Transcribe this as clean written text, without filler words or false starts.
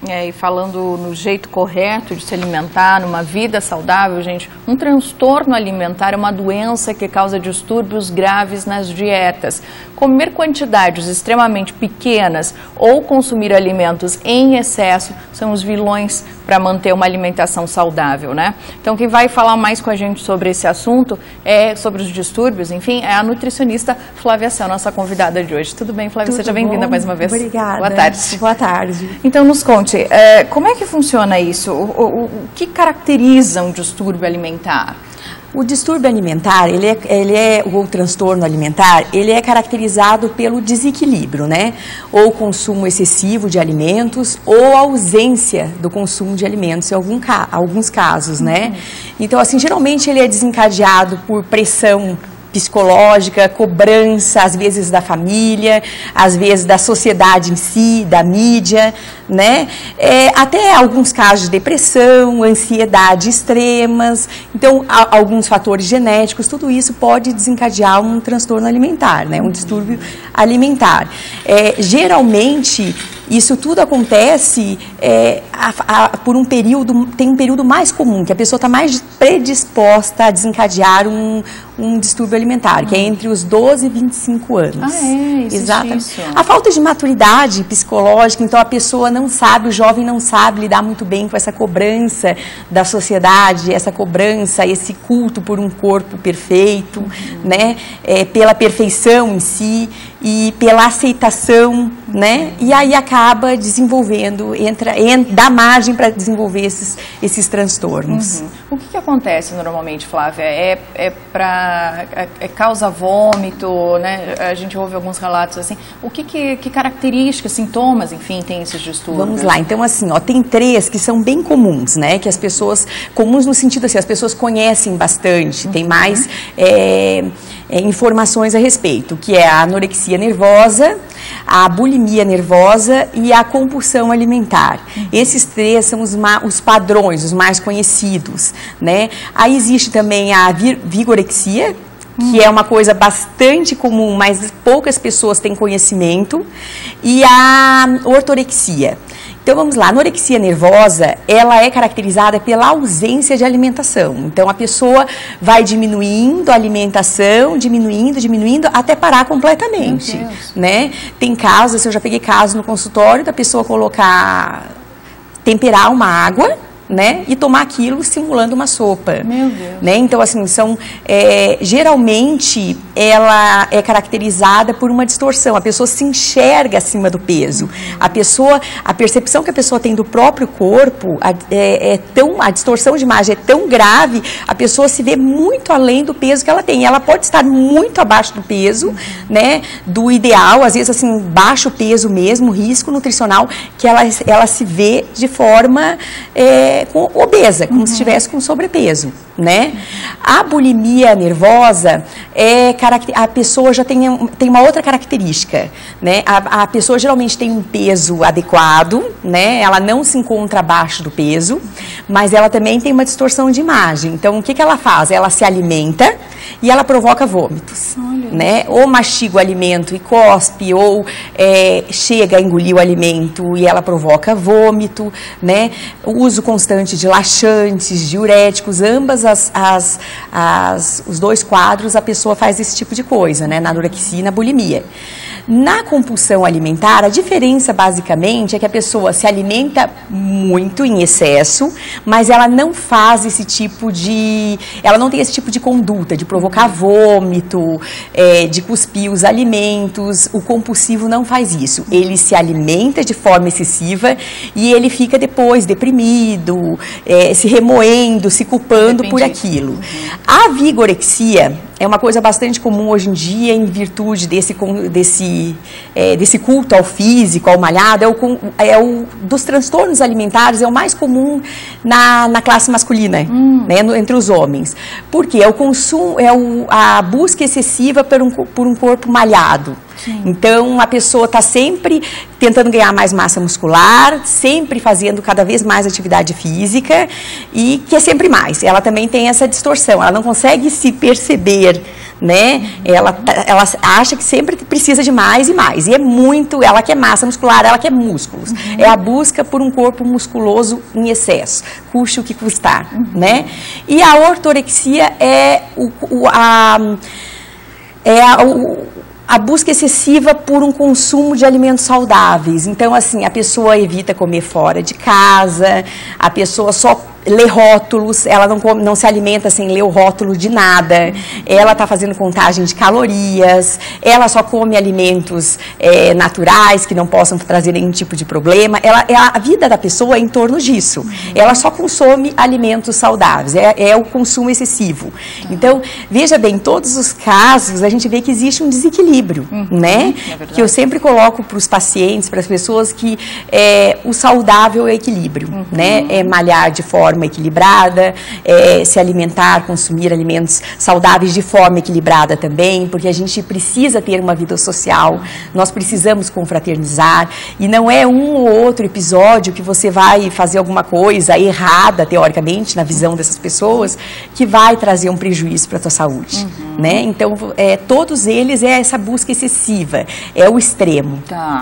E falando no jeito correto de se alimentar, numa vida saudável, gente, um transtorno alimentar é uma doença que causa distúrbios graves nas dietas. Comer quantidades extremamente pequenas ou consumir alimentos em excesso são os vilões para manter uma alimentação saudável, né? Então, quem vai falar mais com a gente sobre esse assunto, sobre os distúrbios, enfim, é a nutricionista Flávia Cel, nossa convidada de hoje. Tudo bem, Flávia? Seja bem-vinda mais uma vez. Obrigada. Boa tarde. Boa tarde. Então, nos conte, como é que funciona isso? O que caracteriza um distúrbio alimentar? O distúrbio alimentar, o transtorno alimentar, ele é caracterizado pelo desequilíbrio, né? Ou consumo excessivo de alimentos, ou ausência do consumo de alimentos em alguns casos, né? Então, assim, geralmente ele é desencadeado por pressão psicológica, cobrança, às vezes da família, às vezes da sociedade em si, da mídia, né? Até alguns casos de depressão, ansiedade extremas, então alguns fatores genéticos, tudo isso pode desencadear um transtorno alimentar, né? Um distúrbio alimentar. Geralmente, isso tudo acontece por um período, tem um período mais comum, que a pessoa está mais predisposta a desencadear um distúrbio alimentar, que é entre os 12 e 25 anos. Exatamente. Isso. A falta de maturidade psicológica, então a pessoa não sabe, o jovem não sabe lidar muito bem com essa cobrança da sociedade, essa cobrança, esse culto por um corpo perfeito, né? Pela perfeição em si e pela aceitação, né? E aí acaba desenvolvendo, dá margem para desenvolver esses transtornos. O que acontece normalmente, Flávia? Causa vômito, né? A gente ouve alguns relatos assim. O que características, sintomas, enfim, tem esses distúrbios? Vamos lá. Então, assim, tem 3 que são bem comuns, né? Que as pessoas, comuns no sentido assim, as pessoas conhecem bastante, tem mais informações a respeito, que é a anorexia nervosa, a bulimia nervosa e a compulsão alimentar. Esses 3 são os padrões, os mais conhecidos, né? Aí existe também a vigorexia, que é uma coisa bastante comum, mas poucas pessoas têm conhecimento, e a ortorexia. Então, vamos lá, a anorexia nervosa, ela é caracterizada pela ausência de alimentação. Então, a pessoa vai diminuindo a alimentação, diminuindo, até parar completamente, né? Tem casos, assim, eu já peguei casos no consultório da pessoa temperar uma água, né, e tomar aquilo simulando uma sopa. Meu Deus. Né? Então, assim, geralmente ela é caracterizada por uma distorção. A pessoa se enxerga acima do peso. A percepção que a pessoa tem do próprio corpo a distorção de imagem é tão grave, a pessoa se vê muito além do peso que ela tem. Ela pode estar muito abaixo do peso, né, do ideal, às vezes assim, baixo peso mesmo, risco nutricional, que ela se vê de forma obesa, como se estivesse com sobrepeso, né? A bulimia nervosa a pessoa já tem uma outra característica, né? A pessoa geralmente tem um peso adequado, né? Ela não se encontra abaixo do peso, mas ela também tem uma distorção de imagem. Então, o que ela faz? Ela se alimenta e ela provoca vômitos, né? Ou mastiga o alimento e cospe, ou chega a engolir o alimento e ela provoca vômito, né? O uso constante de laxantes, diuréticos, ambas os 2 quadros, a pessoa faz esse tipo de coisa, né? Na anorexia e na bulimia. Na compulsão alimentar, a diferença basicamente é que a pessoa se alimenta muito em excesso, mas ela não faz ela não tem esse tipo de conduta, de provocar vômito, de cuspir os alimentos. O compulsivo não faz isso. Ele se alimenta de forma excessiva e ele fica depois deprimido, se remoendo, se culpando por aquilo. A vigorexia é uma coisa bastante comum hoje em dia, em virtude desse culto ao físico, ao malhado, dos transtornos alimentares, é o mais comum na classe masculina, né, entre os homens. Porque a busca excessiva por um corpo malhado, Sim. Então, a pessoa está sempre tentando ganhar mais massa muscular, sempre fazendo cada vez mais atividade física e quer sempre mais. Ela também tem essa distorção, ela não consegue se perceber, né? Ela acha que sempre precisa de mais e mais. E é muito, ela quer massa muscular, ela quer músculos. É a busca por um corpo musculoso em excesso, custe o que custar, né? E a ortorexia é a busca excessiva por um consumo de alimentos saudáveis. Então, assim, a pessoa evita comer fora de casa, a pessoa só lê rótulos, ela não se alimenta sem ler o rótulo de nada, ela está fazendo contagem de calorias, ela só come alimentos naturais, que não possam trazer nenhum tipo de problema. A vida da pessoa é em torno disso. Ela só consome alimentos saudáveis, é o consumo excessivo. Então, veja bem, em todos os casos, a gente vê que existe um desequilíbrio, né? Que eu sempre coloco para os pacientes, para as pessoas, que o saudável é o equilíbrio, né? É malhar de forma equilibrada, se alimentar, consumir alimentos saudáveis de forma equilibrada também, porque a gente precisa ter uma vida social, nós precisamos confraternizar, e não é um ou outro episódio que você vai fazer alguma coisa errada, teoricamente, na visão dessas pessoas, que vai trazer um prejuízo para a tua saúde, né? Então, todos eles é essa busca excessiva, é o extremo. Tá.